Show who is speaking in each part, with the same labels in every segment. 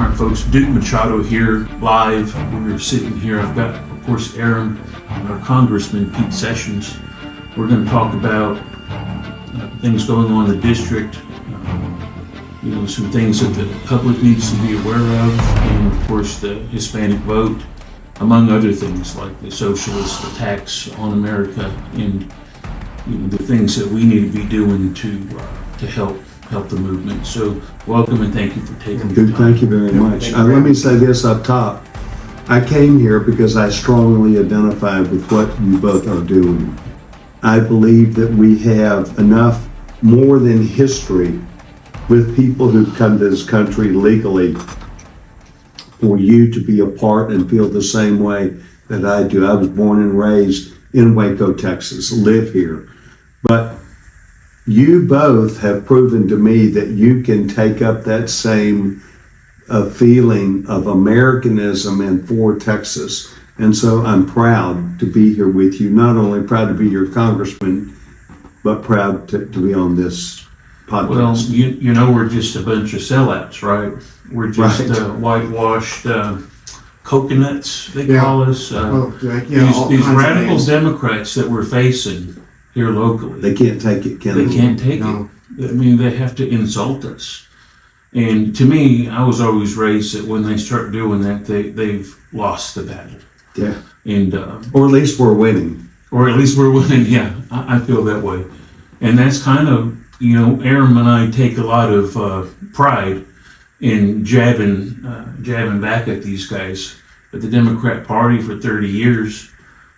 Speaker 1: All right, folks, Duke Machado here, live. We're sitting here. I've got, of course, Aaron, our Congressman Pete Sessions. We're going to talk about things going on in the district, some things that the public needs to be aware of, and, of course, the Hispanic vote, among other things like the socialist attacks on America and the things that we need to be doing to help the movement. So welcome and thank you for taking the time.
Speaker 2: Thank you very much. Let me say this up top. I came here because I strongly identify with what you both are doing. I believe that we have enough more than history with people who've come to this country legally for you to be a part and feel the same way that I do. I was born and raised in Waco, Texas, live here. But you both have proven to me that you can take up that same feeling of Americanism and for Texas. And so I'm proud to be here with you, not only proud to be your congressman, but proud to be on this podcast.
Speaker 1: Well, we're just a bunch of sellouts, right? We're just whitewashed coconuts, they call us. These radical Democrats that we're facing here locally.
Speaker 2: They can't take it, can they?
Speaker 1: They can't take it. I mean, they have to insult us. And to me, I was always raised that when they start doing that, they've lost the battle.
Speaker 2: Yeah.
Speaker 1: And
Speaker 2: or at least we're winning.
Speaker 1: Yeah, I feel that way. And that's kind of, Aaron and I take a lot of pride in jabbing back at these guys. But the Democrat Party for 30 years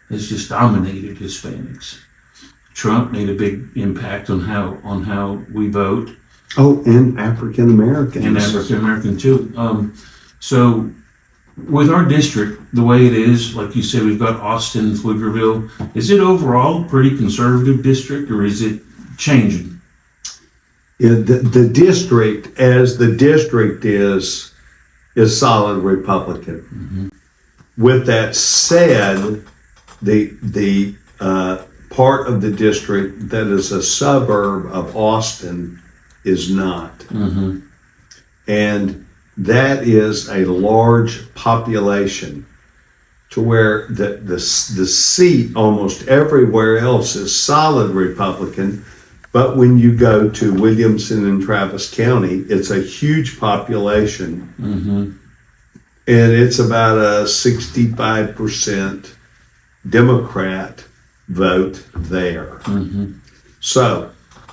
Speaker 1: has just dominated Hispanics. Trump made a big impact on how we vote.
Speaker 2: Oh, and African Americans.
Speaker 1: And African American too. So with our district, the way it is, like you said, we've got Austin, Pflugerville. Is it overall a pretty conservative district, or is it changing?
Speaker 2: Yeah, the district, as the district is solid Republican. Mm-hmm. With that said, the part of the district that is a suburb of Austin is not.
Speaker 1: Mm-hmm.
Speaker 2: And that is a large population to where the seat almost everywhere else is solid Republican. But when you go to Williamson and Travis County, it's a huge population.
Speaker 1: Mm-hmm.
Speaker 2: And it's about a 65% Democrat vote there.
Speaker 1: Mm-hmm.
Speaker 2: So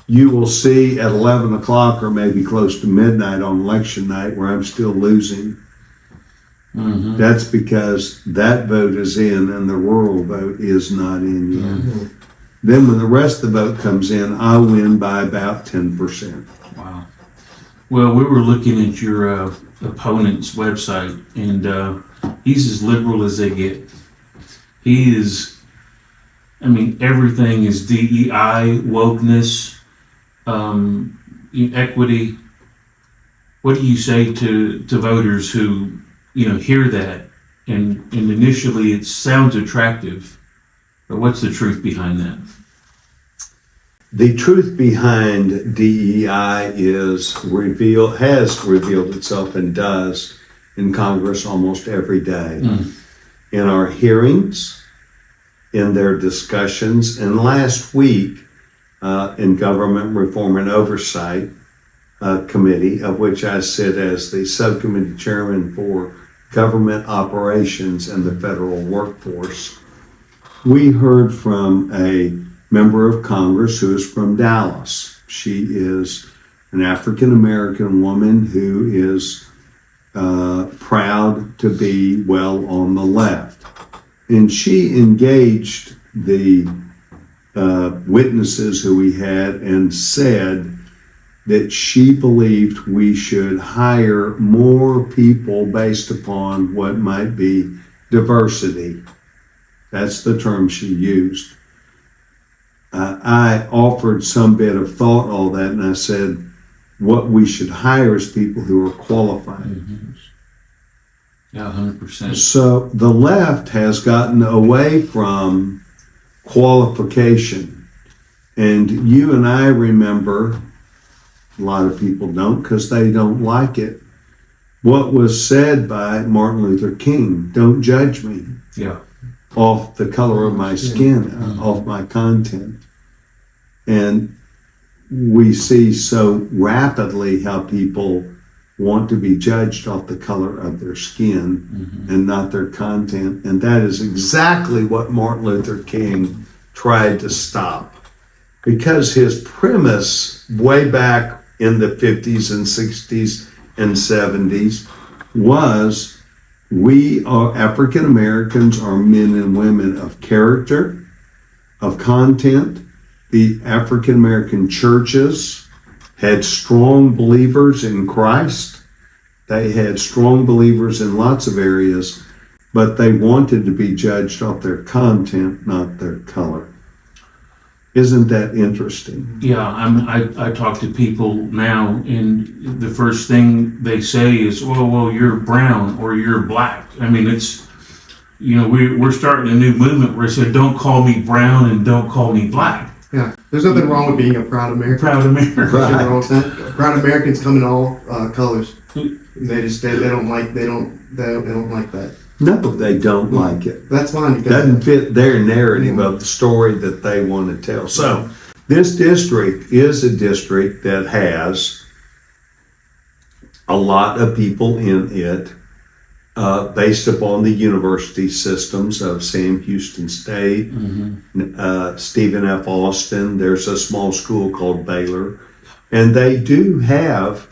Speaker 2: you will see at 11 o'clock or maybe close to midnight on election night where I'm still losing.
Speaker 1: Mm-hmm.
Speaker 2: That's because that vote is in and the rural vote is not in yet.
Speaker 1: Mm-hmm.
Speaker 2: Then when the rest of the vote comes in, I win by about 10%.
Speaker 1: Wow. Well, we were looking at your opponent's website, and he's as liberal as they get. He is, everything is DEI, wokeness, equity. What do you say to voters who, hear that and initially it sounds attractive, but what's the truth behind that?
Speaker 2: The truth behind DEI has revealed itself and does in Congress almost every day. In our hearings, in their discussions, and last week in Government Reform and Oversight Committee, of which I sit as the subcommittee chairman for government operations and the federal workforce. We heard from a member of Congress who is from Dallas. She is an African American woman who is proud to be well on the left. And she engaged the witnesses who we had and said that she believed we should hire more people based upon what might be diversity. That's the term she used. I offered some bit of thought on all that, and I said, what we should hire is people who are qualified.
Speaker 1: Mm-hmm. Yeah, 100%.
Speaker 2: So the left has gotten away from qualification. And you and I remember, a lot of people don't because they don't like it, what was said by Martin Luther King, don't judge me
Speaker 1: Yeah.
Speaker 2: off the color of my skin, off my content. And we see so rapidly how people want to be judged off the color of their skin and not their content. And that is exactly what Martin Luther King tried to stop. Because his premise way back in the 50s and 60s and 70s was we are African Americans are men and women of character, of content. The African American churches had strong believers in Christ. They had strong believers in lots of areas, but they wanted to be judged off their content, not their color. Isn't that interesting?
Speaker 1: Yeah, I talk to people now, and the first thing they say is, well, you're brown or you're black. I mean, it's, we're starting a new movement where it said, don't call me brown and don't call me black.
Speaker 3: Yeah, there's nothing wrong with being a proud American.
Speaker 1: Proud American.
Speaker 3: Nothing wrong with that. Proud Americans come in all colors. They don't like that.
Speaker 2: No, they don't like it.
Speaker 3: That's fine. Because
Speaker 2: Doesn't fit their narrative of the story that they want to tell. So this district is a district that has a lot of people in it based upon the university systems of Sam Houston State, Stephen F. Austin. There's a small school called Baylor. And they do have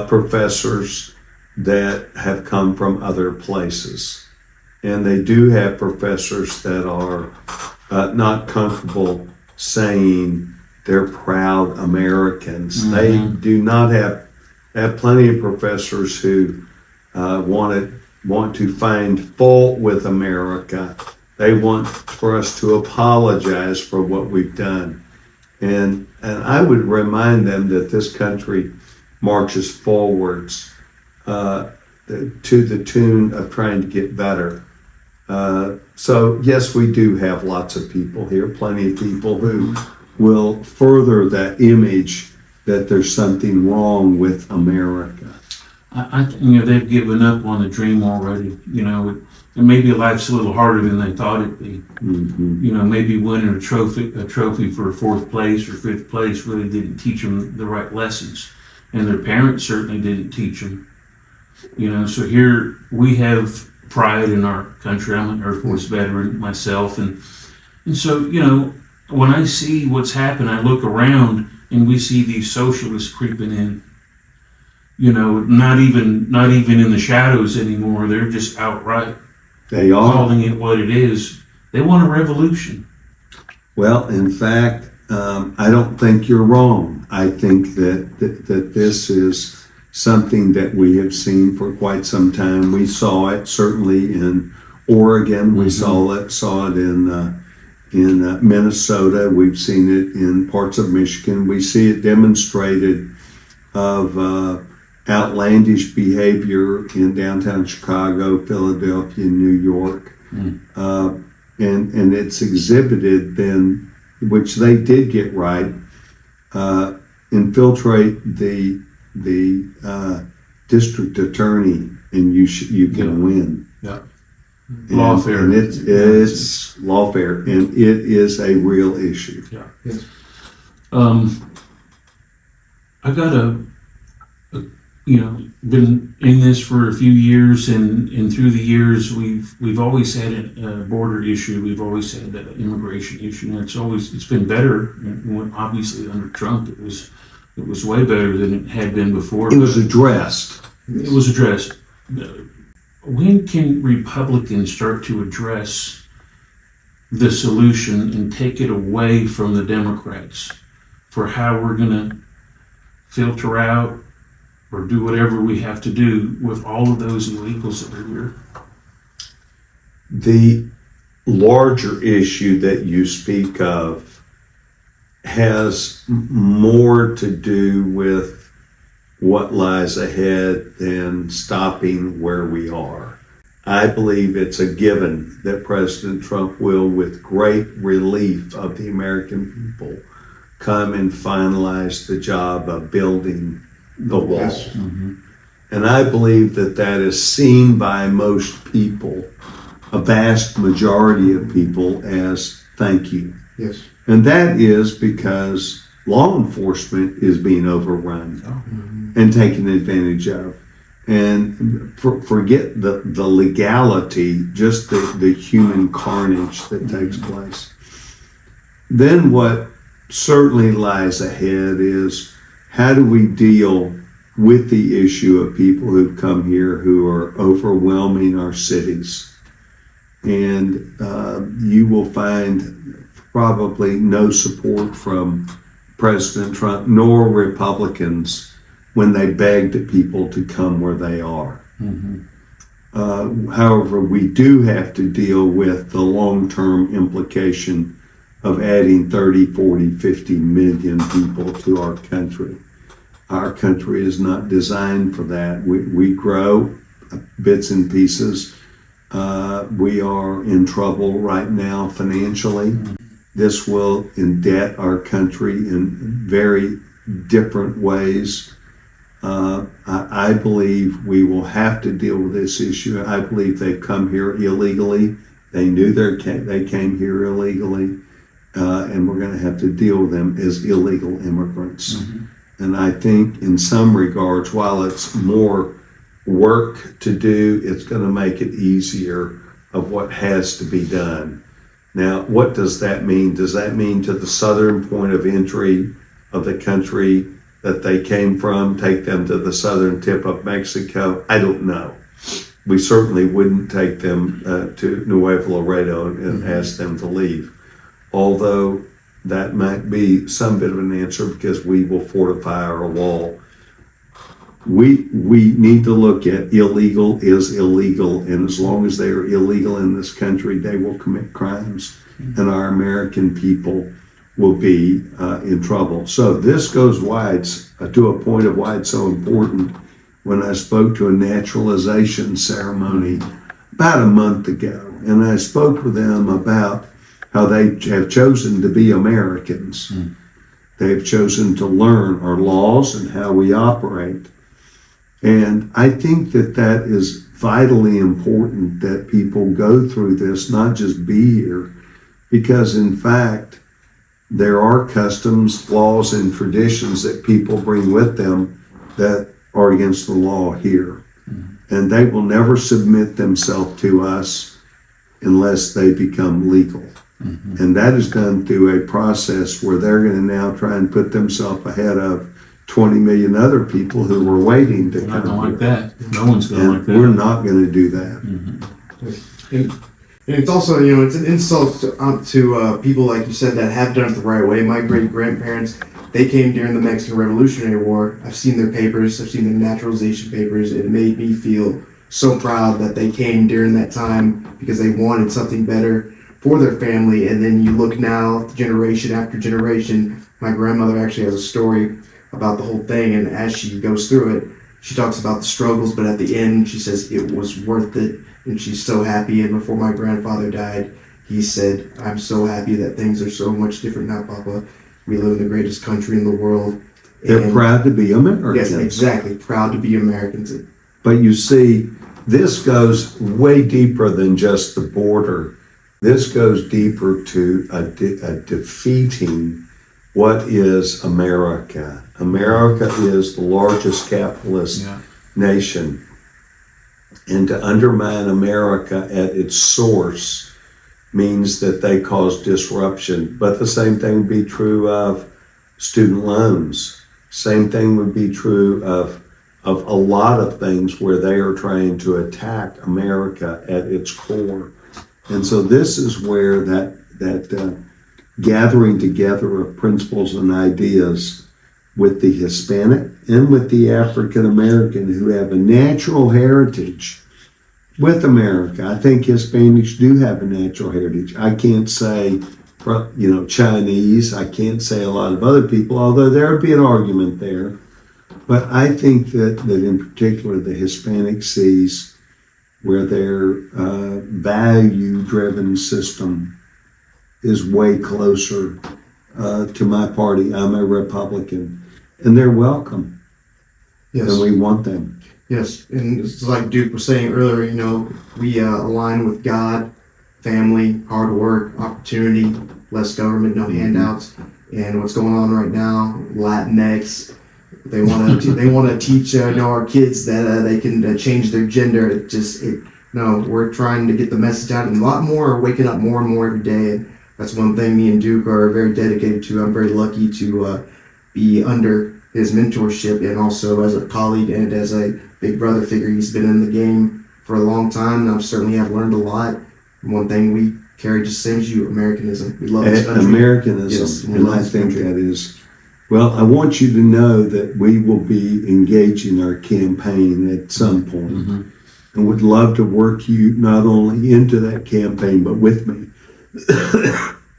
Speaker 2: professors that have come from other places. And they do have professors that are not comfortable saying they're proud Americans. They do not have plenty of professors who want to find fault with America. They want for us to apologize for what we've done. And I would remind them that this country marches forwards to the tune of trying to get better. So yes, we do have lots of people here, plenty of people who will further that image that there's something wrong with America.
Speaker 1: I they've given up on the dream already. And maybe life's a little harder than they thought it'd be. Maybe winning a trophy for fourth place or fifth place really didn't teach them the right lessons, and their parents certainly didn't teach them. So here we have pride in our country. I'm an Air Force veteran myself, and so when I see what's happened, I look around and we see these socialists creeping in. Not even in the shadows anymore. They're just outright
Speaker 2: They are.
Speaker 1: calling it what it is. They want a revolution.
Speaker 2: Well, in fact, I don't think you're wrong. I think that this is something that we have seen for quite some time. We saw it certainly in Oregon. We saw it in Minnesota. We've seen it in parts of Michigan. We see it demonstrated of outlandish behavior in downtown Chicago, Philadelphia, New York, and it's exhibited then, which they did get right, infiltrate the district attorney, and you can win.
Speaker 1: Yeah.
Speaker 2: Lawfare. And it's lawfare, and it is a real issue.
Speaker 1: Yeah.
Speaker 3: Yes.
Speaker 1: I got been in this for a few years, and through the years we've always had a border issue. We've always had an immigration issue, and it's been better. And obviously under Trump, it was way better than it had been before.
Speaker 2: It was addressed.
Speaker 1: It was addressed. When can Republicans start to address the solution and take it away from the Democrats for how we're going to filter out or do whatever we have to do with all of those illegals that are here?
Speaker 2: The larger issue that you speak of has more to do with what lies ahead than stopping where we are. I believe it's a given that President Trump will, with great relief of the American people, come and finalize the job of building the wall.
Speaker 3: Yes.
Speaker 2: And I believe that that is seen by most people, a vast majority of people, as thank you.
Speaker 3: Yes.
Speaker 2: And that is because law enforcement is being overrun and taken advantage of. And forget the legality, just the human carnage that takes place. Then what certainly lies ahead is how do we deal with the issue of people who've come here who are overwhelming our cities. And you will find probably no support from President Trump nor Republicans when they begged people to come where they are. However, we do have to deal with the long-term implication of adding 30, 40, 50 million people to our country. Our country is not designed for that. We grow bits and pieces. We are in trouble right now financially. This will indebt our country in very different ways. I believe we will have to deal with this issue. I believe they've come here illegally. They knew they came here illegally, and we're going to have to deal with them as illegal immigrants. And I think in some regards, while it's more work to do, it's going to make it easier of what has to be done. Now, what does that mean? Does that mean to the southern point of entry of the country that they came from, take them to the southern tip of Mexico? I don't know. We certainly wouldn't take them to Nuevo Laredo and ask them to leave. Although that might be some bit of an answer because we will fortify our wall. We need to look at illegal is illegal, and as long as they are illegal in this country, they will commit crimes, and our American people will be in trouble. So this goes wide to a point of why it's so important. When I spoke to a naturalization ceremony about a month ago, and I spoke with them about how they have chosen to be Americans. They've chosen to learn our laws and how we operate. And I think that that is vitally important that people go through this, not just be here, because in fact, there are customs, laws, and traditions that people bring with them that are against the law here. And they will never submit themselves to us unless they become legal. And that is done through a process where they're going to now try and put themselves ahead of 20 million other people who were waiting to
Speaker 1: Not
Speaker 2: come
Speaker 1: gonna
Speaker 2: here.
Speaker 1: like that. No one's gonna
Speaker 2: And
Speaker 1: like that.
Speaker 2: we're not going to do that.
Speaker 3: And it's also, you know, it's an insult to people, like you said, that have done it the right way. My great-grandparents, they came during the Mexican Revolutionary War. I've seen their papers. I've seen their naturalization papers. It made me feel so proud that they came during that time because they wanted something better for their family. And then you look now, generation after generation. My grandmother actually has a story about the whole thing, and as she goes through it, she talks about the struggles, but at the end, she says it was worth it, and she's so happy. And before my grandfather died, he said, "I'm so happy that things are so much different now, Papa. We live in the greatest country in the world."
Speaker 2: They're proud to be Americans.
Speaker 3: Yes, exactly. Proud to be Americans.
Speaker 2: But you see, this goes way deeper than just the border. This goes deeper to a defeating what is America. America is the largest capitalist nation. And to undermine America at its source means that they cause disruption. But the same thing would be true of student loans. Same thing would be true of a lot of things where they are trying to attack America at its core. And so this is where that gathering together of principles and ideas with the Hispanic and with the African American who have a natural heritage with America. I think Hispanics do have a natural heritage. I can't say, Chinese. I can't say a lot of other people, although there would be an argument there. But I think that in particular the Hispanic sees where their value-driven system is way closer to my party. I'm a Republican, and they're welcome.
Speaker 3: Yes.
Speaker 2: And we want them.
Speaker 3: Yes, and it's like Duke was saying earlier, you know, we align with God, family, hard work, opportunity, less government, no handouts. And what's going on right now, Latinx, they want to teach you know, our kids that they can change their gender. No, we're trying to get the message out, and a lot more are waking up more and more every day. And that's one thing me and Duke are very dedicated to. I'm very lucky to be under his mentorship, and also as a colleague and as a big brother figure. He's been in the game for a long time, and I've certainly have learned a lot. And one thing we carry just the same as you, Americanism. We love this country.
Speaker 2: Americanism,
Speaker 3: Yes, we
Speaker 2: and
Speaker 3: love
Speaker 2: I
Speaker 3: this
Speaker 2: think
Speaker 3: country.
Speaker 2: that is. Well, I want you to know that we will be engaging our campaign at some point, and would love to work you not only into that campaign but with me,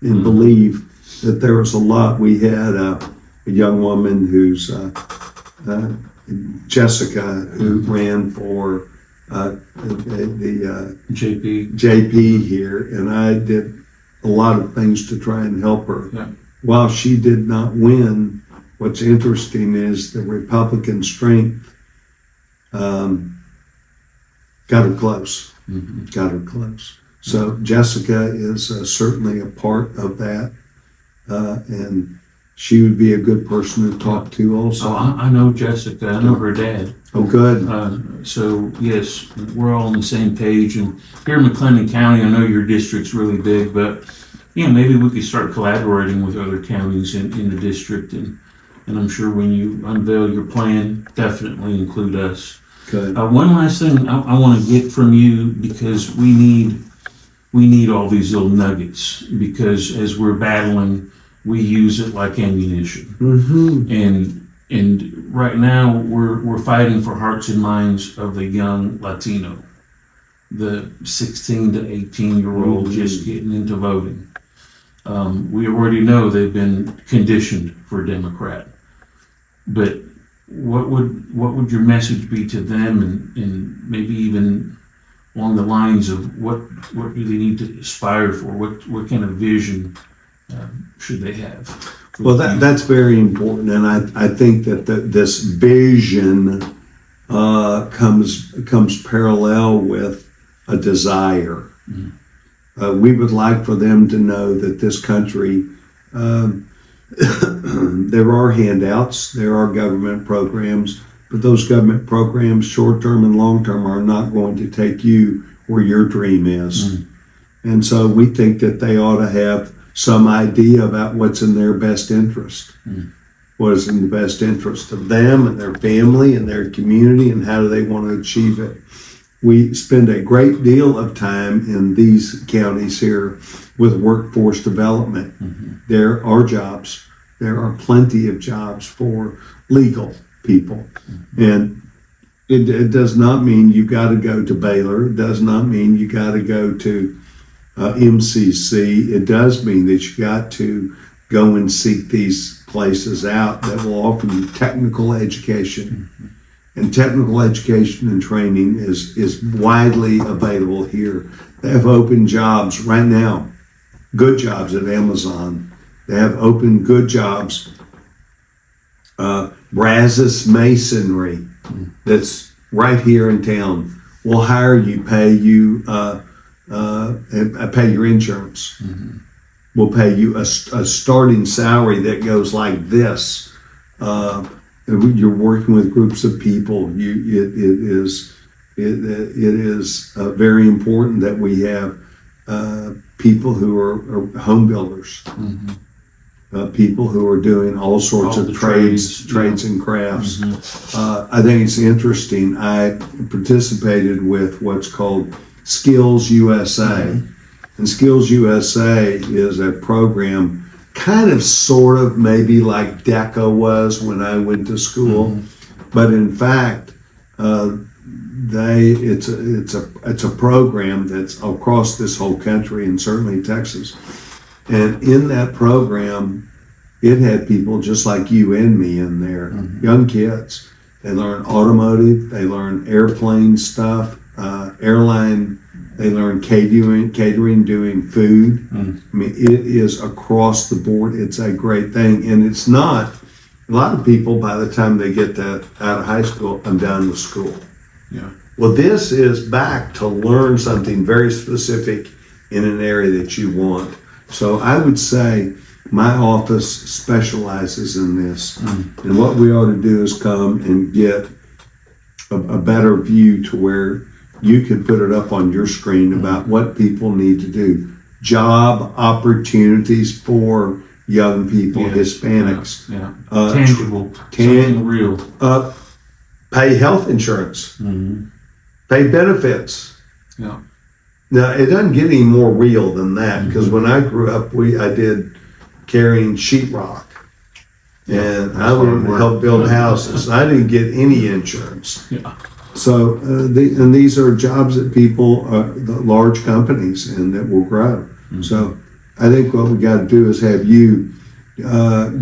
Speaker 2: and believe that there was a lot. We had a young woman who's Jessica, who ran for the JP here, and I did a lot of things to try and help her.
Speaker 1: Yeah.
Speaker 2: While she did not win, what's interesting is the Republican strength got her close. Got her close. So Jessica is certainly a part of that, and she would be a good person to talk to also.
Speaker 1: Oh, I know Jessica. I know her dad.
Speaker 2: Oh, good.
Speaker 1: So yes, we're all on the same page. And here in McLennan County, I know your district's really big, but maybe we could start collaborating with other counties in the district. And I'm sure when you unveil your plan, definitely include us.
Speaker 2: Good.
Speaker 1: One last thing I want to get from you, because we need all these little nuggets, because as we're battling, we use it like ammunition. And right now we're fighting for hearts and minds of the young Latino, the 16 to 18-year-old just getting into voting. We already know they've been conditioned for Democrat, but what would your message be to them, and maybe even along the lines of what do they need to aspire for? What kind of vision should they have?
Speaker 2: Well, that's very important, and I think that this vision comes parallel with a desire. We would like for them to know that this country, there are handouts, there are government programs, but those government programs, short-term and long-term, are not going to take you where your dream is. And so we think that they ought to have some idea about what's in their best interest. What is in the best interest of them and their family and their community, and how do they want to achieve it. We spend a great deal of time in these counties here with workforce development. There are jobs. There are plenty of jobs for legal people. And it does not mean you got to go to Baylor. It does not mean you got to go to MCC. It does mean that you got to go and seek these places out that will offer you technical education. And technical education and training is widely available here. They have open jobs right now, good jobs at Amazon. They have open good jobs. Brazos Masonry, that's right here in town, will hire you, pay you, pay your insurance. We'll pay you a starting salary that goes like this. You're working with groups of people. It is very important that we have people who are home builders, people who are doing all sorts of trades and crafts. I think it's interesting. I participated with what's called Skills USA, and Skills USA is a program kind of sort of maybe like DECA was when I went to school, but in fact it's a program that's across this whole country and certainly Texas. And in that program, it had people just like you and me in there, young kids. They learn automotive, they learn airplane stuff, airline. They learn catering, doing food. I mean, it is across the board. It's a great thing. And it's not, a lot of people, by the time they get out of high school, I'm done with school.
Speaker 1: Yeah.
Speaker 2: Well, this is back to learn something very specific in an area that you want. So I would say my office specializes in this. And what we ought to do is come and get a better view to where you can put it up on your screen about what people need to do. Job opportunities for young people, Hispanics.
Speaker 1: Yeah.
Speaker 2: Uh,
Speaker 1: Tangible. Something real.
Speaker 2: Pay health insurance. Pay benefits.
Speaker 1: Yeah.
Speaker 2: Now, it doesn't get any more real than that, because when I grew up, I did carrying sheetrock. And I would help build houses. I didn't get any insurance.
Speaker 1: Yeah.
Speaker 2: So, and these are jobs that people, the large companies, and that will grow. So, I think what we got to do is have you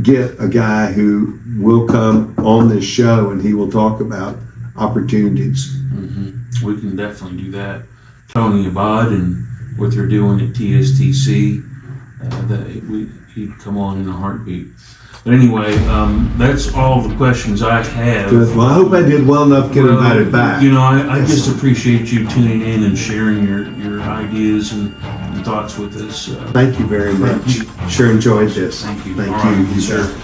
Speaker 2: get a guy who will come on this show, and he will talk about opportunities.
Speaker 1: We can definitely do that. Tony Abad and what they're doing at TSTC, he'd come on in a heartbeat. But anyway, that's all the questions I have.
Speaker 2: Good. Well, I hope I did well enough getting invited back.
Speaker 1: You know, I just appreciate you tuning in and sharing your ideas and thoughts with us.
Speaker 2: Thank you very much. Sure enjoyed this.
Speaker 1: Thank you.
Speaker 2: Thank
Speaker 1: All
Speaker 2: you.
Speaker 1: right, sir.